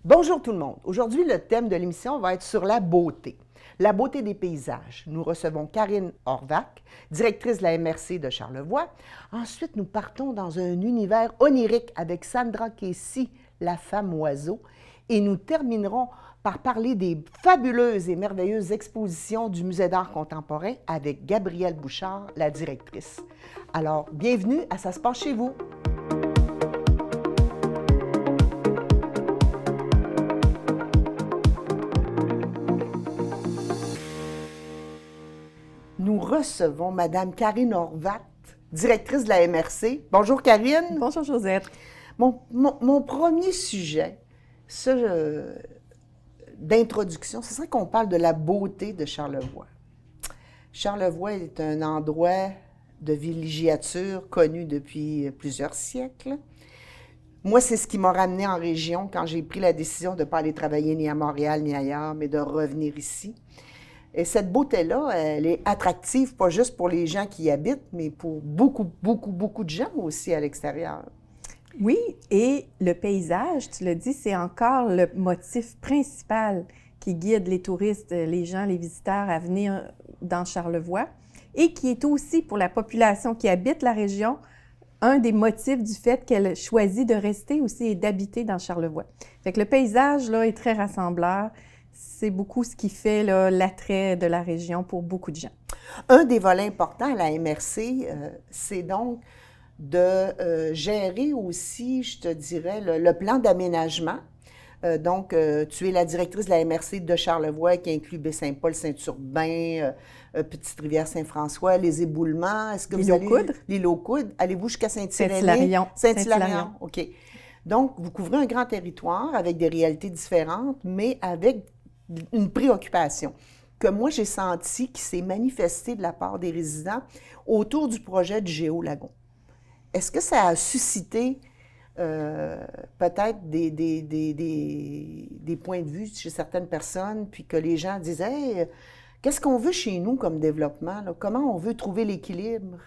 Bonjour tout le monde. Aujourd'hui, le thème de l'émission va être sur la beauté des paysages. Nous recevons Karine Horvath, directrice de la MRC de Charlevoix. Ensuite, nous partons dans un univers onirique avec Sandra Casey, la femme oiseau. Et nous terminerons par parler des fabuleuses et merveilleuses expositions du Musée d'art contemporain avec Gabrielle Bouchard, la directrice. Alors, bienvenue à Ça se passe chez vous. Nous recevons Mme Karine Horvath, directrice de la MRC. Bonjour Karine. Bonjour Josette. Mon premier sujet d'introduction, ce serait qu'on parle de la beauté de Charlevoix. Charlevoix est un endroit de villégiature connu depuis plusieurs siècles. Moi, c'est ce qui m'a ramenée en région quand j'ai pris la décision de ne pas aller travailler ni à Montréal ni ailleurs, mais de revenir ici. Et cette beauté-là, elle est attractive, pas juste pour les gens qui y habitent, mais pour beaucoup de gens aussi à l'extérieur. Oui, et le paysage, tu l'as dit, c'est encore le motif principal qui guide les touristes, les gens, les visiteurs à venir dans Charlevoix et qui est aussi pour la population qui habite la région, un des motifs du fait qu'elle choisit de rester aussi et d'habiter dans Charlevoix. Fait que le paysage, là, est très rassembleur. C'est beaucoup ce qui fait là, l'attrait de la région pour beaucoup de gens. Un des volets importants à la MRC, c'est donc de gérer aussi, je te dirais, le plan d'aménagement. Donc, tu es la directrice de la MRC de Charlevoix qui inclut Baie-Saint-Paul, Saint-Urbain, Petite-Rivière-Saint-François, les éboulements. Est-ce que l'île aux Coudres. Allez-vous jusqu'à Saint-Hilaire? Saint-Hilarion. OK. Donc, vous couvrez un grand territoire avec des réalités différentes, mais avec une préoccupation que moi, j'ai sentie qui s'est manifestée de la part des résidents autour du projet du Géolagon. Est-ce que ça a suscité peut-être des points de vue chez certaines personnes, puis que les gens disaient hey, qu'est-ce qu'on veut chez nous comme développement? Là? Comment on veut trouver l'équilibre?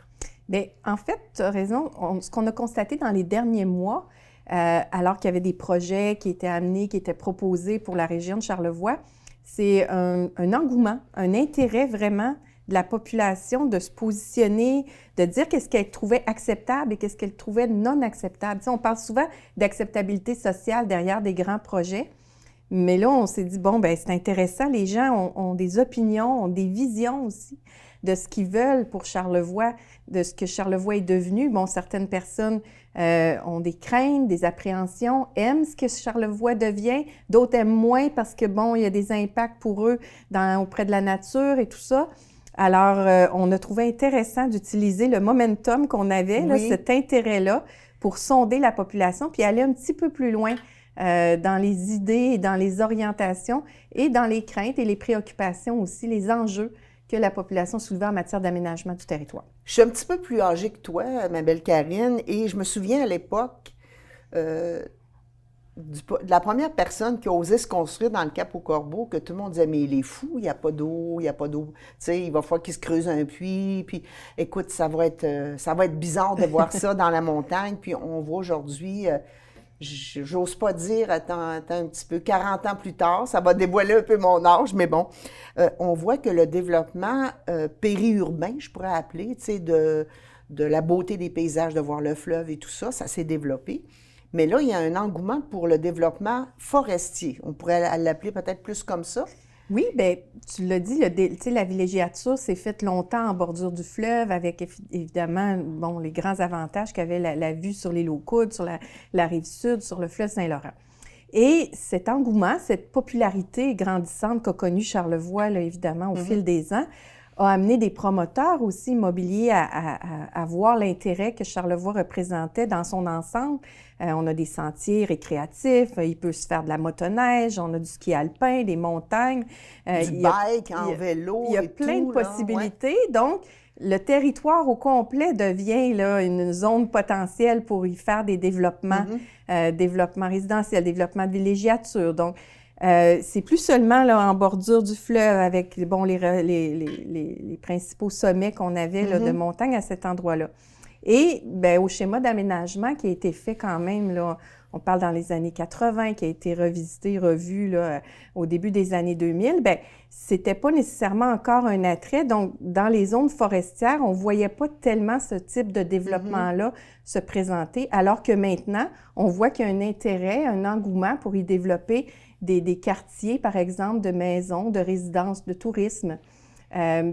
Bien, en fait, tu as raison. Ce qu'on a constaté dans les derniers mois, alors qu'il y avait des projets qui étaient amenés, qui étaient proposés pour la région de Charlevoix, c'est un engouement, un intérêt vraiment de la population de se positionner, de dire qu'est-ce qu'elle trouvait acceptable et qu'est-ce qu'elle trouvait non acceptable. Tu sais, on parle souvent d'acceptabilité sociale derrière des grands projets, mais là, on s'est dit, bon, bien, c'est intéressant, les gens ont des opinions, ont des visions aussi de ce qu'ils veulent pour Charlevoix, de ce que Charlevoix est devenu. Bon, certaines personnes ont des craintes, des appréhensions, aiment ce que Charlevoix devient, d'autres aiment moins parce que, bon, il y a des impacts pour eux auprès de la nature et tout ça. Alors, on a trouvé intéressant d'utiliser le momentum qu'on avait, là, cet intérêt-là, pour sonder la population, puis aller un petit peu plus loin dans les idées et dans les orientations et dans les craintes et les préoccupations aussi, les enjeux que la population soulevait en matière d'aménagement du territoire. Je suis un petit peu plus âgée que toi, ma belle Karine, et je me souviens à l'époque de la première personne qui a osé se construire dans le Cap-aux-Corbeaux, que tout le monde disait « mais il est fou, il n'y a pas d'eau, tu sais, il va falloir qu'il se creuse un puits, puis écoute, ça va être bizarre de voir ça dans la montagne », puis on voit aujourd'hui... j'ose pas dire, attends un petit peu, 40 ans plus tard, ça va dévoiler un peu mon âge, mais bon, on voit que le développement périurbain, je pourrais appeler, tu sais, de la beauté des paysages, de voir le fleuve et tout ça, ça s'est développé. Mais là, il y a un engouement pour le développement forestier. On pourrait l'appeler peut-être plus comme ça. Oui, bien, tu l'as dit, la villégiature s'est faite longtemps en bordure du fleuve avec évidemment bon, les grands avantages qu'avait la vue sur l'île aux Coudres, sur la rive sud, sur le fleuve Saint-Laurent. Et cet engouement, cette popularité grandissante qu'a connue Charlevoix, là, évidemment, au fil des ans, a amené des promoteurs aussi immobiliers à voir l'intérêt que Charlevoix représentait dans son ensemble. On a des sentiers récréatifs, il peut se faire de la motoneige, on a du ski alpin, des montagnes. Du bike en vélo et tout. Il y a plein de possibilités. Ouais. Donc, le territoire au complet devient là, une zone potentielle pour y faire des développements, développement résidentiel, développement de villégiature. Donc, c'est plus seulement là, en bordure du fleuve avec bon, les principaux sommets qu'on avait là, de montagne à cet endroit-là. Et bien, au schéma d'aménagement qui a été fait quand même là, on parle dans les années 80, qui a été revisité, revu là, au début des années 2000, bien, c'était pas nécessairement encore un attrait. Donc, dans les zones forestières, on voyait pas tellement ce type de développement-là se présenter, alors que maintenant, on voit qu'il y a un intérêt, un engouement pour y développer des quartiers, par exemple, de maisons, de résidences, de tourisme.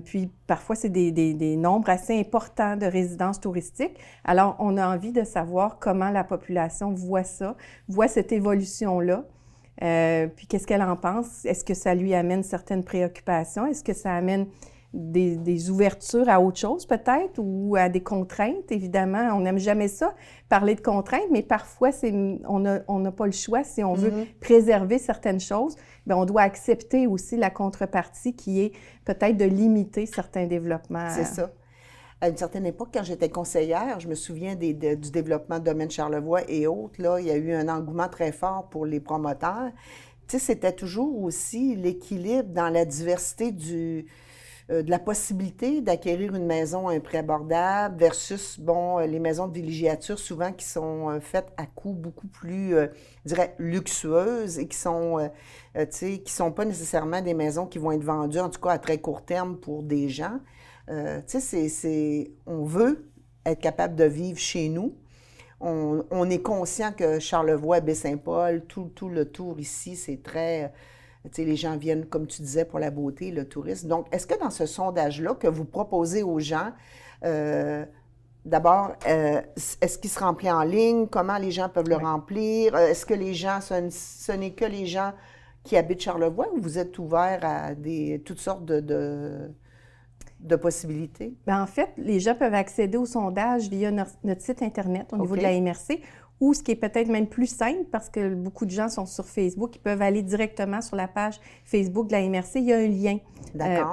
Puis parfois, c'est des nombres assez importants de résidences touristiques. Alors, on a envie de savoir comment la population voit ça, voit cette évolution-là. Puis qu'est-ce qu'elle en pense? Est-ce que ça lui amène certaines préoccupations? Est-ce que ça amène des ouvertures à autre chose peut-être ou à des contraintes? Évidemment, on n'aime jamais ça, parler de contraintes, mais parfois, on n'a pas le choix. Si on veut préserver certaines choses, bien, on doit accepter aussi la contrepartie qui est peut-être de limiter certains développements. C'est ça. À une certaine époque, quand j'étais conseillère, je me souviens du développement de Domaine Charlevoix et autres, là, il y a eu un engouement très fort pour les promoteurs. Tu sais, c'était toujours aussi l'équilibre dans la diversité de la possibilité d'acquérir une maison à un prix abordable versus, bon, les maisons de villégiature, souvent qui sont faites à coût beaucoup plus, je dirais, luxueuses et qui sont, tu sais, qui sont pas nécessairement des maisons qui vont être vendues, en tout cas à très court terme pour des gens. Tu sais, on veut être capable de vivre chez nous. On est conscient que Charlevoix, Baie-Saint-Paul, tout le tour ici, c'est très... Tu sais, les gens viennent, comme tu disais, pour la beauté, le tourisme. Donc, est-ce que dans ce sondage-là que vous proposez aux gens, d'abord, est-ce qu'il se remplit en ligne? Comment les gens peuvent le remplir? Est-ce que les gens, ce n'est que les gens qui habitent Charlevoix ou vous êtes ouvert à toutes sortes de possibilités? Bien, en fait, les gens peuvent accéder au sondage via notre site Internet au niveau de la MRC, ou ce qui est peut-être même plus simple, parce que beaucoup de gens sont sur Facebook, ils peuvent aller directement sur la page Facebook de la MRC. Il y a un lien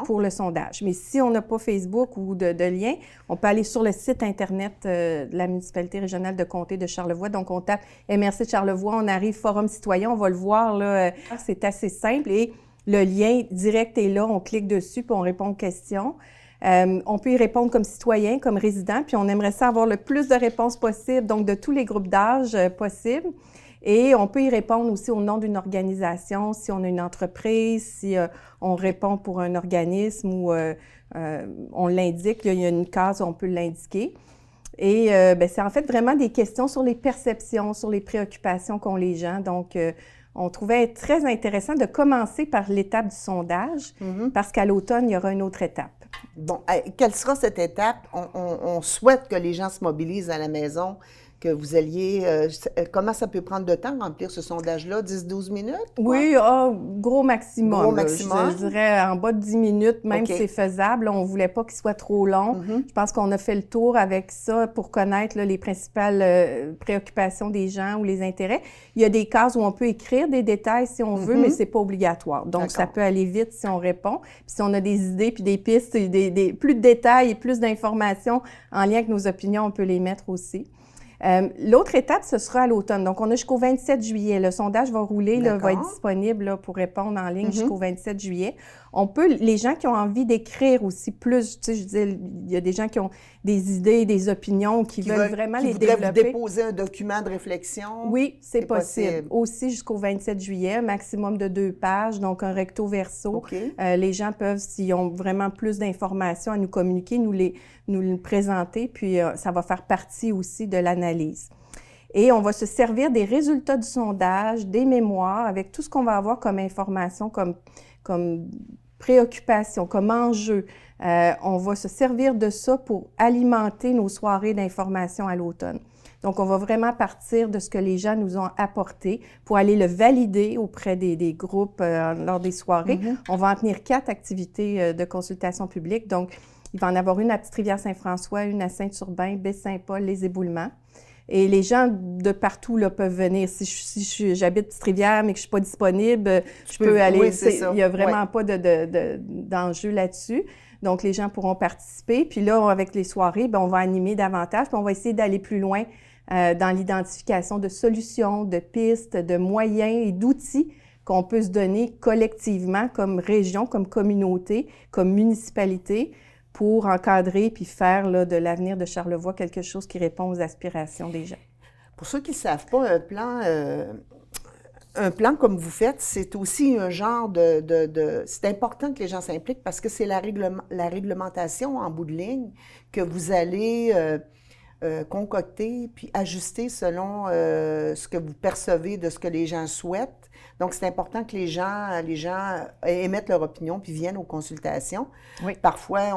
pour le sondage. Mais si on n'a pas Facebook ou de lien, on peut aller sur le site Internet de la municipalité régionale de comté de Charlevoix. Donc, on tape MRC de Charlevoix, on arrive Forum citoyen, on va le voir, là, c'est assez simple et le lien direct est là, on clique dessus puis on répond aux questions. On peut y répondre comme citoyen, comme résident, puis on aimerait ça avoir le plus de réponses possible, donc de tous les groupes d'âge possibles. Et on peut y répondre aussi au nom d'une organisation, si on a une entreprise, si on répond pour un organisme ou on l'indique, il y a une case où on peut l'indiquer. Et bien, c'est en fait vraiment des questions sur les perceptions, sur les préoccupations qu'ont les gens. Donc, on trouvait très intéressant de commencer par l'étape du sondage, parce qu'à l'automne, il y aura une autre étape. Bon, quelle sera cette étape? On souhaite que les gens se mobilisent à la maison, que vous alliez... comment ça peut prendre de temps, remplir ce sondage-là? 10-12 minutes? Quoi? Oui, gros maximum. Gros maximum? Je dirais en bas de 10 minutes, même si c'est faisable. On ne voulait pas qu'il soit trop long. Je pense qu'on a fait le tour avec ça pour connaître là, les principales préoccupations des gens ou les intérêts. Il y a des cases où on peut écrire des détails si on veut, mais ce n'est pas obligatoire. Donc, ça peut aller vite si on répond. Puis si on a des idées, puis des pistes, plus de détails et plus d'informations en lien avec nos opinions, on peut les mettre aussi. L'autre étape, ce sera à l'automne. Donc, on a jusqu'au 27 juillet. Le sondage va rouler, là, va être disponible là, pour répondre en ligne jusqu'au 27 juillet. On peut, les gens qui ont envie d'écrire aussi plus, tu sais, je disais, il y a des gens qui ont des idées, des opinions, qui veulent vraiment les développer. Vous déposer un document de réflexion? Oui, c'est possible. Aussi jusqu'au 27 juillet, un maximum de 2 pages, donc un recto verso. Les gens peuvent, s'ils ont vraiment plus d'informations à nous communiquer, nous le présenter, puis ça va faire partie aussi de l'analyse. Et on va se servir des résultats du sondage, des mémoires, avec tout ce qu'on va avoir comme information, comme préoccupation, comme enjeu. On va se servir de ça pour alimenter nos soirées d'information à l'automne. Donc, on va vraiment partir de ce que les gens nous ont apporté pour aller le valider auprès des groupes lors des soirées. On va en tenir 4 activités de consultation publique. Donc, il va en avoir une à Petite-Rivière-Saint-François, une à Saint-Urbain, Baie-Saint-Paul, les Éboulements. Et les gens de partout là, peuvent venir. Si j'habite Petite-Rivière, mais que je ne suis pas disponible, je peux aller. Oui, c'est ça. Il n'y a vraiment pas d'enjeu là-dessus. Donc, les gens pourront participer. Puis là, avec les soirées, bien, on va animer davantage. Puis on va essayer d'aller plus loin dans l'identification de solutions, de pistes, de moyens et d'outils qu'on peut se donner collectivement comme région, comme communauté, comme municipalité, pour encadrer puis faire là, de l'avenir de Charlevoix quelque chose qui répond aux aspirations des gens. Pour ceux qui ne savent pas, un plan comme vous faites, c'est aussi un genre c'est important que les gens s'impliquent parce que c'est la réglementation en bout de ligne que vous allez concocter puis ajuster selon ce que vous percevez de ce que les gens souhaitent. Donc, c'est important que les gens émettent leur opinion puis viennent aux consultations. Oui. Parfois,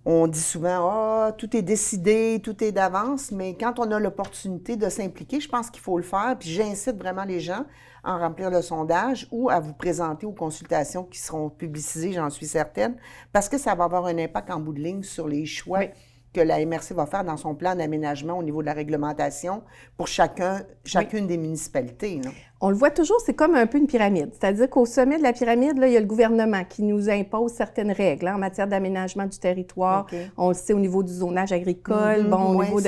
on dit souvent, ah, tout est décidé, tout est d'avance, mais quand on a l'opportunité de s'impliquer, je pense qu'il faut le faire. Puis j'incite vraiment les gens à remplir le sondage ou à vous présenter aux consultations qui seront publicisées, j'en suis certaine, parce que ça va avoir un impact en bout de ligne sur les choix que la MRC va faire dans son plan d'aménagement au niveau de la réglementation pour chacune des municipalités. Là. On le voit toujours, c'est comme un peu une pyramide. C'est-à-dire qu'au sommet de la pyramide, là, il y a le gouvernement qui nous impose certaines règles en matière d'aménagement du territoire. Okay. On le sait au niveau du zonage agricole. Au niveau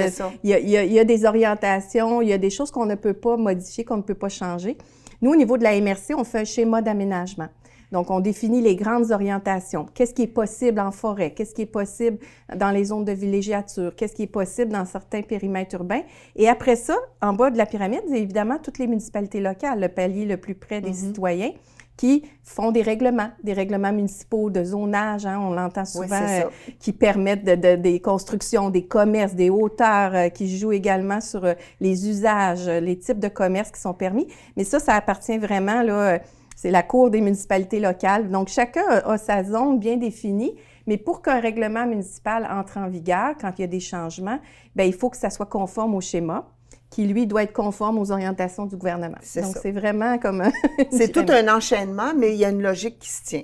il y a des orientations, il y a des choses qu'on ne peut pas modifier, qu'on ne peut pas changer. Nous, au niveau de la MRC, on fait un schéma d'aménagement. Donc, on définit les grandes orientations. Qu'est-ce qui est possible en forêt? Qu'est-ce qui est possible dans les zones de villégiature? Qu'est-ce qui est possible dans certains périmètres urbains? Et après ça, en bas de la pyramide, c'est évidemment toutes les municipalités locales, le palier le plus près des citoyens, qui font des règlements municipaux de zonage, on l'entend souvent, qui permettent des constructions, des commerces, des hauteurs, qui jouent également sur les usages, les types de commerces qui sont permis. Mais ça appartient vraiment, là, c'est la Cour des municipalités locales. Donc, chacun a sa zone bien définie, mais pour qu'un règlement municipal entre en vigueur, quand il y a des changements, bien, il faut que ça soit conforme au schéma, qui, lui, doit être conforme aux orientations du gouvernement. Donc, c'est vraiment comme... c'est tout un enchaînement, mais il y a une logique qui se tient.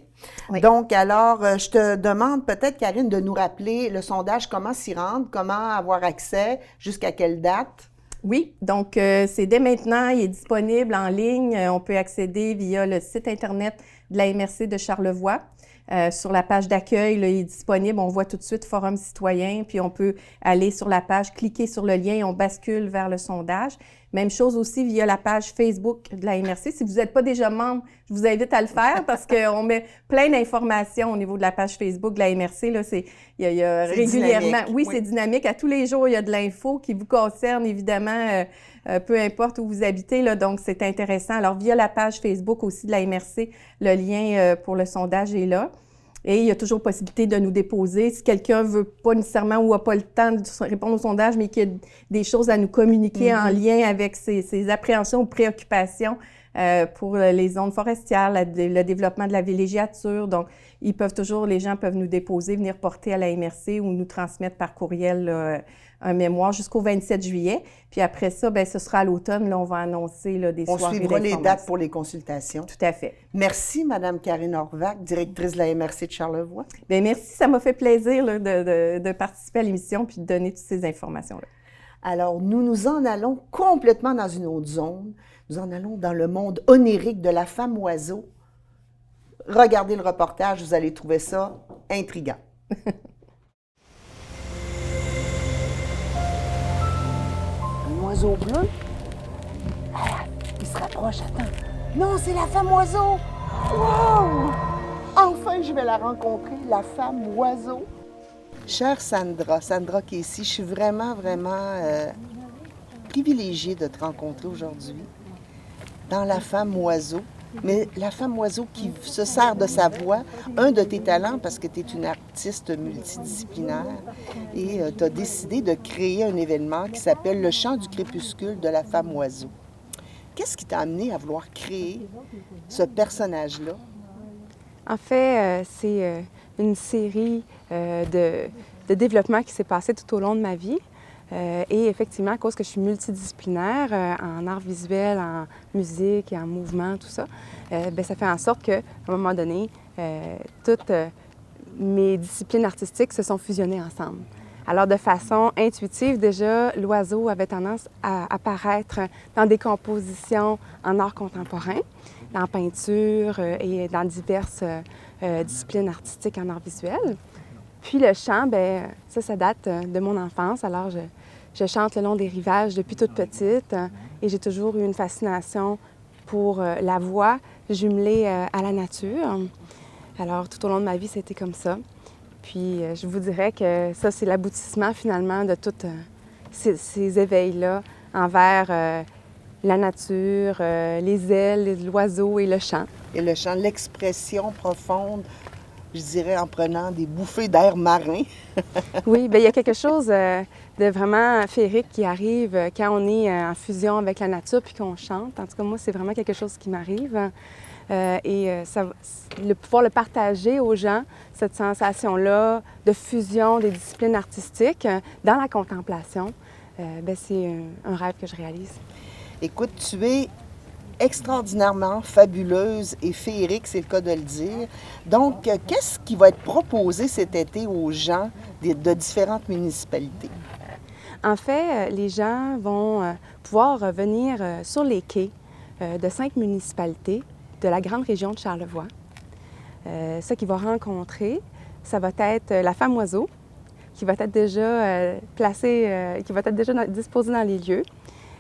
Oui. Donc, alors, je te demande peut-être, Karine, de nous rappeler le sondage, comment s'y rendre, comment avoir accès, jusqu'à quelle date? Oui, donc c'est dès maintenant, il est disponible en ligne. On peut accéder via le site Internet de la MRC de Charlevoix. Sur la page d'accueil, là, il est disponible. On voit tout de suite Forum citoyen, puis on peut aller sur la page, cliquer sur le lien et on bascule vers le sondage. Même chose aussi via la page Facebook de la MRC. Si vous n'êtes pas déjà membre, je vous invite à le faire parce qu'on met plein d'informations au niveau de la page Facebook de la MRC. Là, il y a régulièrement... Dynamique. Oui, c'est dynamique. À tous les jours, il y a de l'info qui vous concerne, évidemment, peu importe où vous habitez. Là, donc, c'est intéressant. Alors, via la page Facebook aussi de la MRC, le lien pour le sondage est là. Et il y a toujours possibilité de nous déposer. Si quelqu'un ne veut pas nécessairement ou n'a pas le temps de répondre au sondage, mais qu'il y a des choses à nous communiquer en lien avec ses appréhensions ou préoccupations pour les zones forestières, le développement de la villégiature. Donc, les gens peuvent nous déposer, venir porter à la MRC ou nous transmettre par courriel là, un mémoire jusqu'au 27 juillet. Puis après ça, bien, ce sera à l'automne. Là, on va annoncer là, des soirées d'information. On suivra les dates pour les consultations. Tout à fait. Merci, Mme Karine Horvath, directrice de la MRC de Charlevoix. Bien, merci. Ça m'a fait plaisir là, de participer à l'émission puis de donner toutes ces informations-là. Alors, nous en allons complètement dans une autre zone. Nous en allons dans le monde onirique de la femme oiseau. Regardez le reportage, vous allez trouver ça intriguant. Un oiseau bleu? Ah, il se rapproche, attends. Non, c'est la femme oiseau! Wow! Enfin, je vais la rencontrer, la femme oiseau. Chère Sandra qui est ici, je suis vraiment privilégiée de te rencontrer aujourd'hui dans la femme oiseau. Mais la femme oiseau qui se sert de sa voix, un de tes talents, parce que tu es une artiste multidisciplinaire, et tu as décidé de créer un événement qui s'appelle Le chant du crépuscule de la femme oiseau. Qu'est-ce qui t'a amené à vouloir créer ce personnage-là? En fait, c'est une série de développement qui s'est passé tout au long de ma vie. Et effectivement, à cause que je suis multidisciplinaire en art visuel, en musique et en mouvement, tout ça, bien, ça fait en sorte qu'à un moment donné, toutes mes disciplines artistiques se sont fusionnées ensemble. Alors, de façon intuitive, déjà, l'oiseau avait tendance à apparaître dans des compositions en art contemporain, en peinture et dans diverses disciplines artistiques en art visuel. Puis le chant, bien, ça date de mon enfance. Alors, je chante le long des rivages depuis toute petite et j'ai toujours eu une fascination pour la voix jumelée à la nature. Alors, tout au long de ma vie, c'était comme ça. Puis, je vous dirais que ça, c'est l'aboutissement finalement de tous ces éveils-là envers la nature, les ailes, l'oiseau et le chant. Et le chant, l'expression profonde, je dirais en prenant des bouffées d'air marin. Oui, bien, il y a quelque chose de vraiment féerique qui arrive quand on est en fusion avec la nature puis qu'on chante. En tout cas, moi, c'est vraiment quelque chose qui m'arrive. Pouvoir le partager aux gens, cette sensation-là de fusion des disciplines artistiques dans la contemplation, c'est un rêve que je réalise. Écoute, tu es extraordinairement fabuleuse et féerique, c'est le cas de le dire. Donc, qu'est-ce qui va être proposé cet été aux gens de différentes municipalités? En fait, les gens vont pouvoir venir sur les quais de 5 municipalités de la grande région de Charlevoix. Ce qu'ils vont rencontrer, ça va être la femme oiseau, qui va être déjà qui va être déjà disposée dans les lieux.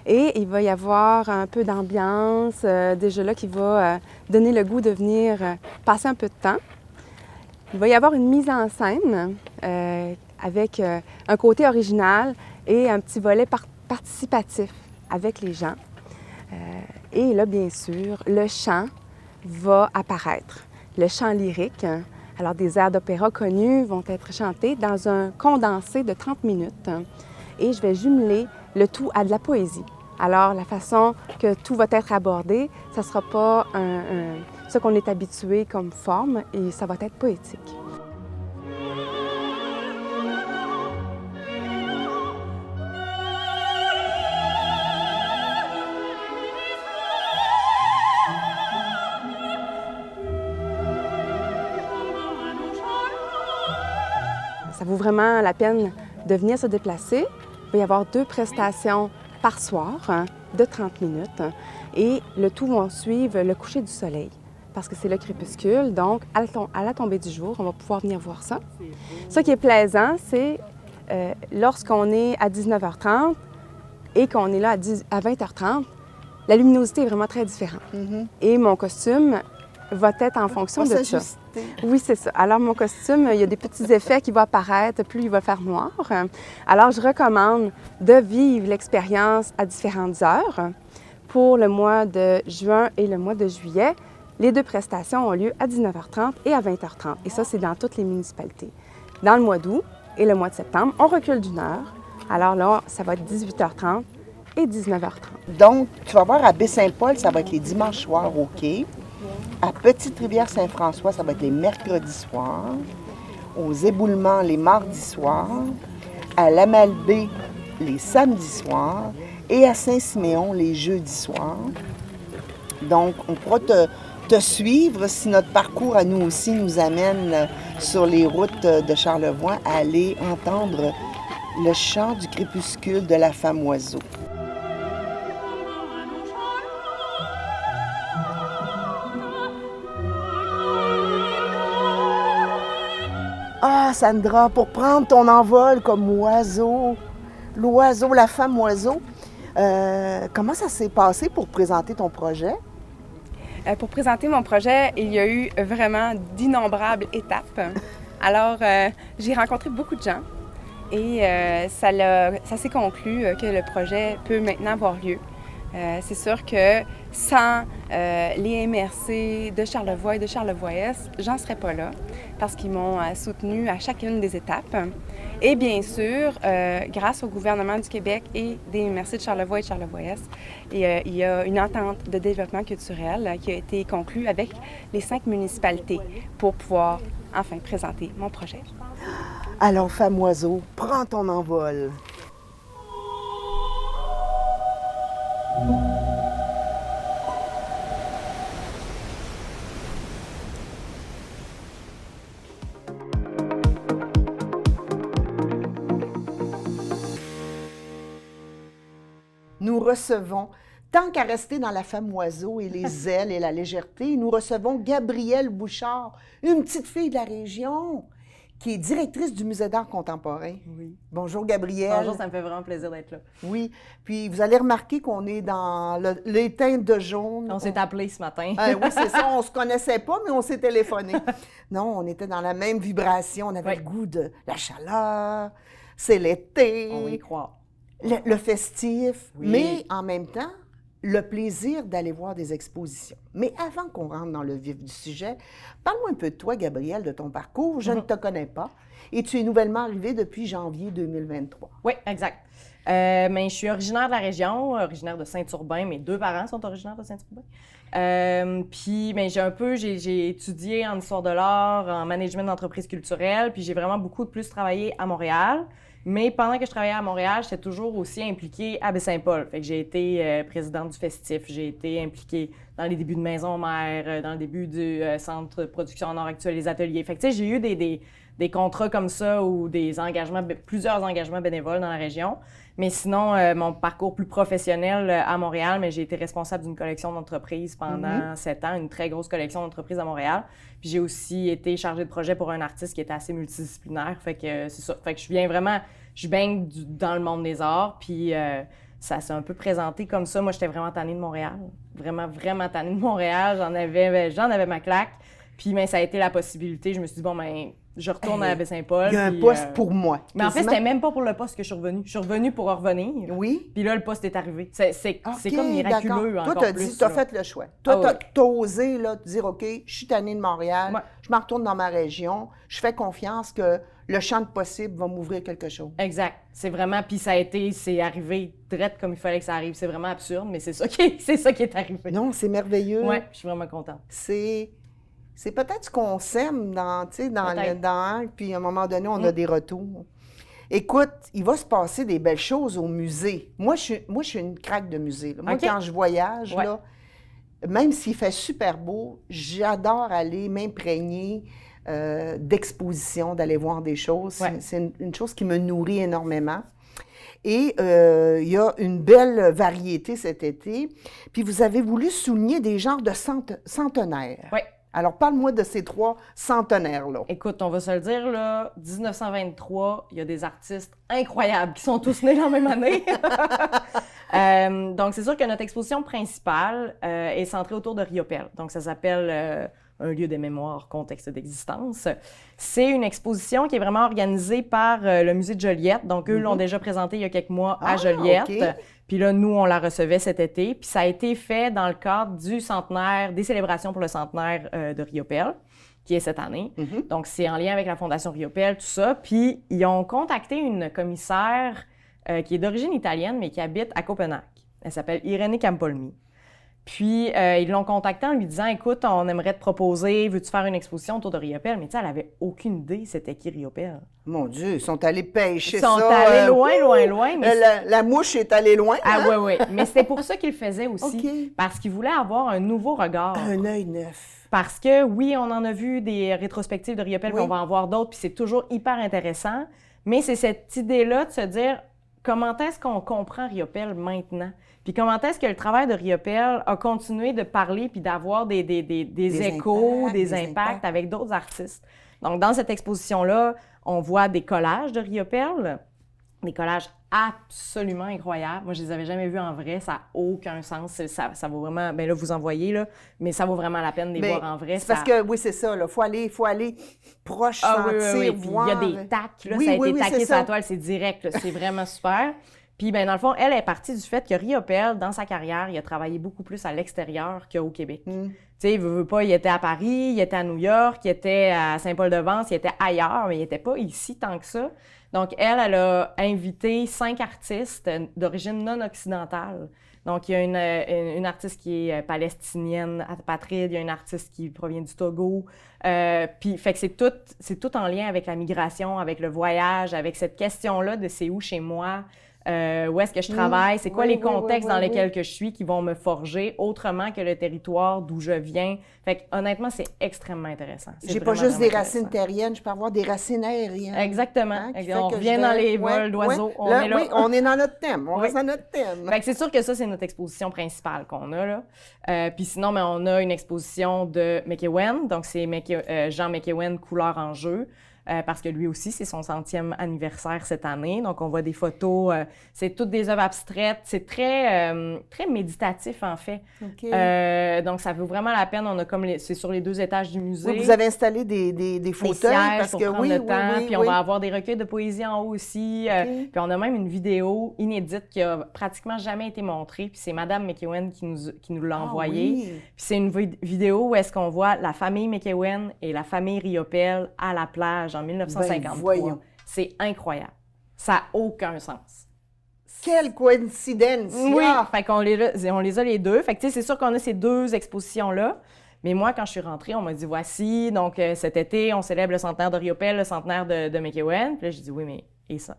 Et il va y avoir un peu d'ambiance déjà là qui va donner le goût de venir passer un peu de temps. Il va y avoir une mise en scène avec un côté original et un petit volet participatif avec les gens. Et là, bien sûr, le chant va apparaître. Le chant lyrique, alors des airs d'opéra connus vont être chantés dans un condensé de 30 minutes. Et je vais jumeler le tout à de la poésie. Alors, la façon que tout va être abordé, ça ne sera pas ce qu'on est habitué comme forme et ça va être poétique. Ça vaut vraiment la peine de venir se déplacer. Il va y avoir 2 prestations par soir de 30 minutes et le tout va suivre le coucher du soleil parce que c'est le crépuscule, donc à la tombée du jour, on va pouvoir venir voir ça. Ce qui est plaisant, c'est lorsqu'on est à 19h30 et qu'on est là à 20h30, la luminosité est vraiment très différente. Et mon costume va être en fonction de ça. Oui, c'est ça. Alors, mon costume, il y a des petits effets qui vont apparaître, plus il va faire noir. Alors, je recommande de vivre l'expérience à différentes heures. Pour le mois de juin et le mois de juillet, les 2 prestations ont lieu à 19h30 et à 20h30. Et ça, c'est dans toutes les municipalités. Dans le mois d'août et le mois de septembre, on recule d'1 heure. Alors là, ça va être 18h30 et 19h30. Donc, tu vas voir à Baie-Saint-Paul, ça va être les dimanches soirs au quai. À Petite-Rivière-Saint-François, ça va être les mercredis soirs. Aux Éboulements, les mardis soirs. À Lamalbaie, les samedis soirs. Et à Saint-Siméon, les jeudis soirs. Donc, on pourra te suivre si notre parcours à nous aussi nous amène sur les routes de Charlevoix à aller entendre le chant du crépuscule de la femme oiseau. Ah, Sandra, pour prendre ton envol comme oiseau, l'oiseau, la femme oiseau, comment ça s'est passé pour présenter ton projet? Pour présenter mon projet, il y a eu vraiment d'innombrables étapes. Alors, j'ai rencontré beaucoup de gens et ça s'est conclu que le projet peut maintenant avoir lieu. C'est sûr que sans les MRC de Charlevoix et de Charlevoix-Est, j'en serais pas là parce qu'ils m'ont soutenue à chacune des étapes. Et bien sûr, grâce au gouvernement du Québec et des MRC de Charlevoix et de Charlevoix-Est, il y a une entente de développement culturel qui a été conclue avec les 5 municipalités pour pouvoir enfin présenter mon projet. Alors, femme oiseau, prends ton envol. Nous recevons, tant qu'à rester dans la femme oiseau et les ailes et la légèreté, nous recevons Gabrielle Bouchard, une petite fille de la région qui est directrice du Musée d'art contemporain. Oui. Bonjour Gabrielle. Bonjour, ça me fait vraiment plaisir d'être là. Oui, puis vous allez remarquer qu'on est dans les teintes de jaune. On s'est appelé ce matin. Oui, c'est ça, on se connaissait pas, mais on s'est téléphoné. Non, on était dans la même vibration, on avait le goût de la chaleur, c'est l'été. On va y croire. le festif, Oui. mais en même temps, le plaisir d'aller voir des expositions. Mais avant qu'on rentre dans le vif du sujet, parle-moi un peu de toi, Gabrielle, de ton parcours. Je ne te connais pas et tu es nouvellement arrivée depuis janvier 2023. Oui, exact. Mais je suis originaire de la région, originaire de Saint-Urbain. Mes 2 parents sont originaires de Saint-Urbain. Puis, ben, j'ai étudié en histoire de l'art, en management d'entreprises culturelles, puis j'ai vraiment beaucoup plus travaillé à Montréal. Mais pendant que je travaillais à Montréal, j'étais toujours aussi impliquée à Baie-Saint-Paul. Fait que j'ai été présidente du festif, j'ai été impliquée dans les débuts de Maison Mère, dans le début du Centre de production en art actuel, les ateliers. Fait que, tu sais, j'ai eu des contrats comme ça ou des engagements, plusieurs engagements bénévoles dans la région. Mais sinon, mon parcours plus professionnel à Montréal, mais j'ai été responsable d'une collection d'entreprises pendant 7 ans, une très grosse collection d'entreprises à Montréal. Puis j'ai aussi été chargée de projet pour un artiste qui était assez multidisciplinaire. Fait que c'est ça. Fait que je baigne dans le monde des arts. Puis ça s'est un peu présenté comme ça. Moi, j'étais vraiment tannée de Montréal. Vraiment, vraiment tannée de Montréal. J'en avais ma claque. Puis ça a été la possibilité. Je me suis dit, bon, je retourne à Baie-Saint-Paul. Il y a un poste pour moi. Mais en fait, c'était même pas pour le poste que je suis revenue. Je suis revenue pour revenir. Oui. Puis là, le poste est arrivé. C'est comme miraculeux d'accord. encore Toi, plus. tu as fait le choix. Toi, Ah tu as osé là, te dire, OK, je suis tannée de Montréal, Ouais. je m'en retourne dans ma région, je fais confiance que le champ de possible va m'ouvrir quelque chose. Exact. C'est vraiment, puis c'est arrivé direct comme il fallait que ça arrive. C'est vraiment absurde, mais c'est ça qui est arrivé. Non, c'est merveilleux. Ouais, je suis vraiment contente. C'est peut-être ce qu'on sème puis à un moment donné, on a des retours. Écoute, il va se passer des belles choses au musée. Moi, je suis une craque de musée. Là. Moi, OK. quand je voyage, Ouais. là, même s'il fait super beau, j'adore aller m'imprégner d'expositions, d'aller voir des choses. Ouais. C'est une chose qui me nourrit énormément. Et il y a une belle variété cet été. Puis vous avez voulu souligner des genres de centenaires. Oui. Alors, parle-moi de ces 3 centenaires-là. Écoute, on va se le dire, là, 1923, il y a des artistes incroyables qui sont tous nés la même année. Donc, c'est sûr que notre exposition principale est centrée autour de Riopelle. Donc, ça s'appelle un lieu de mémoire, contexte d'existence. C'est une exposition qui est vraiment organisée par le musée de Joliette. Donc, eux l'ont déjà présentée il y a quelques mois à Joliette. OK. Puis là, nous, on la recevait cet été. Puis ça a été fait dans le cadre du centenaire, des célébrations pour le centenaire de Riopelle, qui est cette année. Donc, c'est en lien avec la Fondation Riopelle, tout ça. Puis, ils ont contacté une commissaire qui est d'origine italienne, mais qui habite à Copenhague. Elle s'appelle Irene Campolmi. Puis, ils l'ont contactée en lui disant, écoute, on aimerait te proposer, veux-tu faire une exposition autour de Riopelle? Mais tu sais, elle avait aucune idée c'était qui Riopelle. Mon Dieu, ils sont allés pêcher Ils sont ça. allés loin, mais La mouche est allée loin. ah hein? oui. Mais c'était pour ça qu'ils le faisaient aussi. OK. Parce qu'ils voulaient avoir un nouveau regard. Un œil neuf. Parce que oui, on en a vu des rétrospectives de Riopelle, puis Oui. on va en voir d'autres, puis c'est toujours hyper intéressant. Mais c'est cette idée-là de se dire comment est-ce qu'on comprend Riopelle maintenant? Puis comment est-ce que le travail de Riopelle a continué de parler puis d'avoir des échos, impacts, des des impacts impacts. avec d'autres artistes. Donc, dans cette exposition-là, on voit des collages de Riopelle, des collages absolument incroyables. Moi, je les avais jamais vus en vrai, ça n'a aucun sens. Ça vaut vraiment, bien là, vous en voyez, là, mais ça vaut vraiment la peine de les Mais voir en vrai. c'est parce que, oui, c'est ça, il faut aller proche, Ah oui, sentir, oui. Puis il voir. y a des tacs, là, Oui, ça a oui, été oui, taqué c'est sur la ça. toile, c'est direct, là, c'est vraiment super. Puis, ben dans le fond, elle est partie du fait que Riopelle, dans sa carrière, il a travaillé beaucoup plus à l'extérieur qu'au Québec. Tu sais, il veut pas, il était à Paris, il était à New York, il était à Saint-Paul-de-Vence, il était ailleurs, mais il était pas ici tant que ça. Donc, elle a invité 5 artistes d'origine non occidentale. Donc, il y a une artiste qui est palestinienne, apatride, il y a une artiste qui provient du Togo. Puis, fait que c'est tout en lien avec la migration, avec le voyage, avec cette question-là de c'est où chez moi, où est-ce que je travaille, c'est quoi les contextes dans lesquels que je suis qui vont me forger autrement que le territoire d'où je viens. Fait que, honnêtement, c'est extrêmement intéressant. C'est J'ai pas vraiment, juste des vraiment racines intéressant. terriennes, je peux avoir des racines aériennes. Exactement. Hein, qui fait On que revient je dans vais- les vols d'oiseaux. On est là. Oui, on est dans notre thème. On Oui. reste dans notre thème. Fait que c'est sûr que ça, c'est notre exposition principale qu'on a, là. Puis sinon, ben, on a une exposition de McEwen. Donc, c'est Jean McEwen, couleur en jeu. parce que lui aussi, c'est son 100e anniversaire cette année. Donc, on voit des photos. C'est toutes des œuvres abstraites. C'est très méditatif, en fait. OK. Donc, ça vaut vraiment la peine. On a c'est sur les 2 étages du musée. Oui, vous avez installé des fauteuils sièges parce pour que prendre oui, le temps. oui, Puis on va avoir des recueils de poésie en haut aussi. OK. Puis on a même une vidéo inédite qui a pratiquement jamais été montrée. Puis c'est Madame McEwen qui nous l'a envoyée. Oui. Puis c'est une vidéo où est-ce qu'on voit la famille McEwen et la famille Riopelle à la plage en 1953. Ben, voyons. C'est incroyable. Ça n'a aucun sens. Quelle coïncidence! Oui, fait qu'on on les a les 2. Fait que tu sais, c'est sûr qu'on a ces 2 expositions-là. Mais moi, quand je suis rentrée, on m'a dit, voici, donc cet été, on célèbre le centenaire de Riopelle, le centenaire de McEwen. Puis là, j'ai dit, oui, mais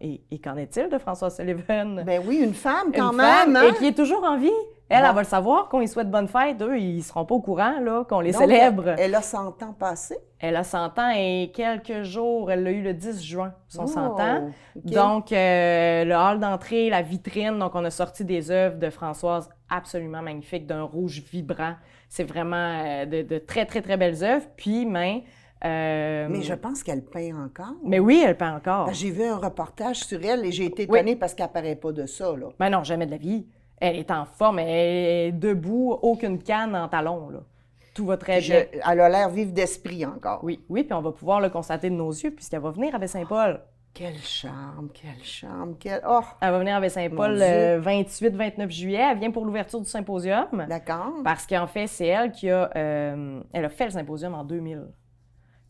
et qu'en est-il de Françoise Sullivan? Ben oui, une femme quand Une même, femme, hein? et qui est toujours en vie. Elle, Bon. elle va le savoir, qu'on lui souhaite bonne fête. Eux, ils seront pas au courant, là, qu'on les Donc, célèbre. Elle a 100 ans passés. Elle a 100 ans et quelques jours. Elle l'a eu le 10 juin, son 100 ans. OK. Donc, le hall d'entrée, la vitrine, donc on a sorti des œuvres de Françoise absolument magnifiques, d'un rouge vibrant. C'est vraiment de très, très, très belles œuvres. Puis, Mais je pense qu'elle peint encore. Mais oui, elle peint encore. Ben, j'ai vu un reportage sur elle et j'ai été étonnée parce qu'elle paraît pas de ça, là. Ben non, jamais de la vie. Elle est en forme, elle est debout, aucune canne en talons, là. Tout va très bien. Elle a l'air vive d'esprit encore. Oui, oui, puis on va pouvoir le constater de nos yeux puisqu'elle va venir à Baie-Saint-Paul. Quel charme, quel charme, quel... Oh, Elle va venir à Baie-Saint-Paul Mon le Dieu. 28-29 juillet. Elle vient pour l'ouverture du symposium. d'accord. Parce qu'en fait, c'est elle qui a... elle a fait le symposium en 2000.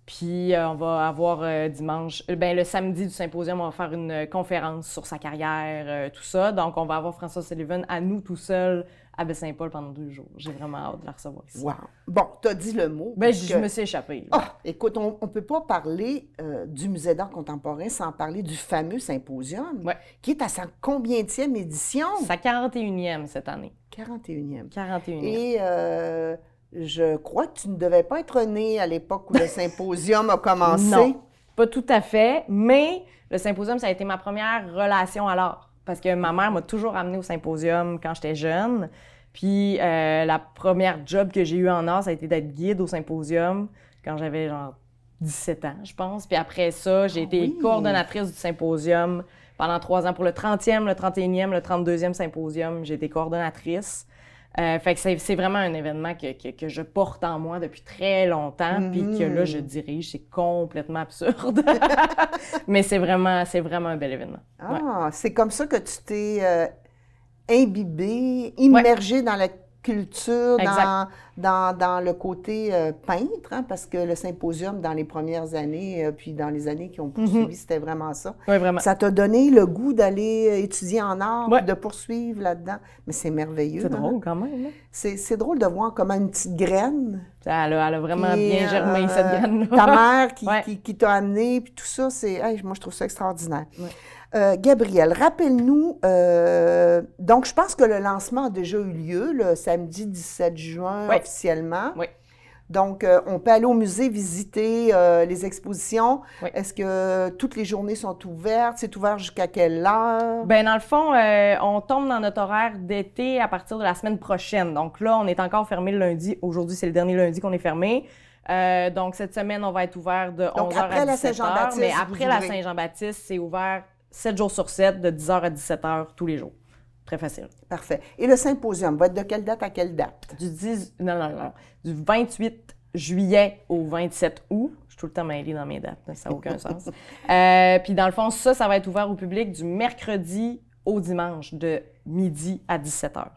Puis on va avoir dimanche... le samedi du symposium, on va faire une conférence sur sa carrière, tout ça. Donc, on va avoir Françoise Sullivan à nous tout seul à Baie-Saint-Paul pendant 2 jours. J'ai vraiment hâte de la recevoir ici. Wow. Bon, t'as dit le mot. Ben, parce je que- me suis échappée. là. Ah, écoute, on ne peut pas parler du Musée d'art contemporain sans parler du fameux symposium, Ouais. qui est à sa combienième édition? Sa 41e cette année. 41e. 41e. Et je crois que tu ne devais pas être né à l'époque où le symposium a commencé. Non, pas tout à fait, mais le symposium, ça a été ma première relation à l'art. Parce que ma mère m'a toujours amenée au symposium quand j'étais jeune. Puis la première job que j'ai eue en art, ça a été d'être guide au symposium quand j'avais genre 17 ans, je pense. Puis après ça, j'ai été oui. coordonnatrice du symposium pendant 3 ans. Pour le 30e, le 31e, le 32e symposium, j'ai été coordonnatrice. Fait que c'est vraiment un événement que je porte en moi depuis très longtemps, puis que là, je dirige. C'est complètement absurde. Mais c'est vraiment un bel événement. Ouais. Ah, c'est comme ça que tu t'es imbibé, immergé dans la culture, Exact. dans le côté peintre, hein, parce que le symposium, dans les premières années, puis dans les années qui ont poursuivi, c'était vraiment ça. Oui, vraiment. Ça t'a donné le goût d'aller étudier en art, Ouais. puis de poursuivre là-dedans. Mais c'est merveilleux. C'est hein. drôle quand même. Là. C'est drôle de voir comment une petite graine. Elle a vraiment Puis, bien germé, cette graine-là. Ta mère Ouais. qui t'a amené, puis tout ça, hey, moi, je trouve ça extraordinaire. Ouais. Gabrielle, rappelle-nous, donc je pense que le lancement a déjà eu lieu, le samedi 17 juin Oui. officiellement. Oui. Donc, on peut aller au musée visiter les expositions. Oui. Est-ce que toutes les journées sont ouvertes? C'est ouvert jusqu'à quelle heure? Ben dans le fond, on tombe dans notre horaire d'été à partir de la semaine prochaine. Donc là, on est encore fermé le lundi. Aujourd'hui, c'est le dernier lundi qu'on est fermé. Donc cette semaine, on va être ouvert de 11h après à la 17h. Saint-Jean-Baptiste, Mais vous après la ouvrez. Saint-Jean-Baptiste, c'est ouvert 7 jours sur 7, de 10h à 17h tous les jours. Très facile. Parfait. Et le symposium va être de quelle date à quelle date? Du 28 juillet au 27 août. Je suis tout le temps mêlée dans mes dates, là, ça n'a aucun sens. Puis dans le fond, ça va être ouvert au public du mercredi au dimanche, de midi à 17h.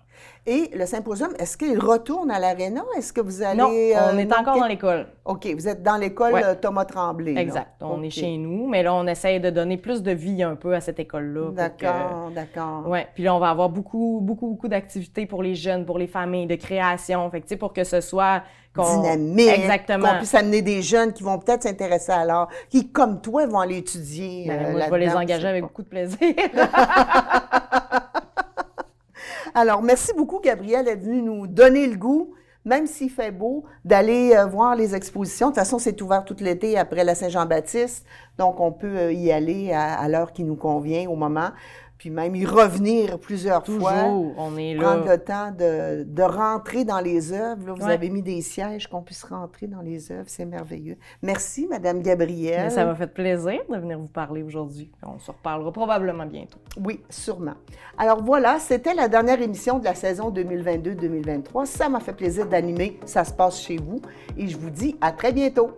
Et le symposium, est-ce qu'il retourne à l'aréna? Est-ce que vous allez... Non, on est non, encore OK. dans l'école. OK, vous êtes dans l'école Ouais. Thomas Tremblay. là. Exact. On OK. est chez nous, mais là, on essaye de donner plus de vie un peu à cette école-là. D'accord, d'accord. Oui, puis là, on va avoir beaucoup d'activités pour les jeunes, pour les familles, de création. Fait que, tu sais, pour que ce soit... Dynamique, Exactement. qu'on puisse amener des jeunes qui vont peut-être s'intéresser à l'art, qui, comme toi, vont aller étudier Ben, moi, je vais les là-dedans. engager avec beaucoup de plaisir. Alors, merci beaucoup, Gabrielle, d'être venue nous donner le goût, même s'il fait beau, d'aller voir les expositions. De toute façon, c'est ouvert tout l'été après la Saint-Jean-Baptiste, donc on peut y aller à l'heure qui nous convient, au moment. puis même y revenir plusieurs fois. Toujours, on est là. Prendre le temps de rentrer dans les œuvres. Là, vous Ouais. avez mis des sièges qu'on puisse rentrer dans les œuvres. C'est merveilleux. Merci, Madame Gabrielle. Mais ça m'a fait plaisir de venir vous parler aujourd'hui. On se reparlera probablement bientôt. Oui, sûrement. Alors voilà, c'était la dernière émission de la saison 2022-2023. Ça m'a fait plaisir d'animer Ça se passe chez vous et je vous dis à très bientôt.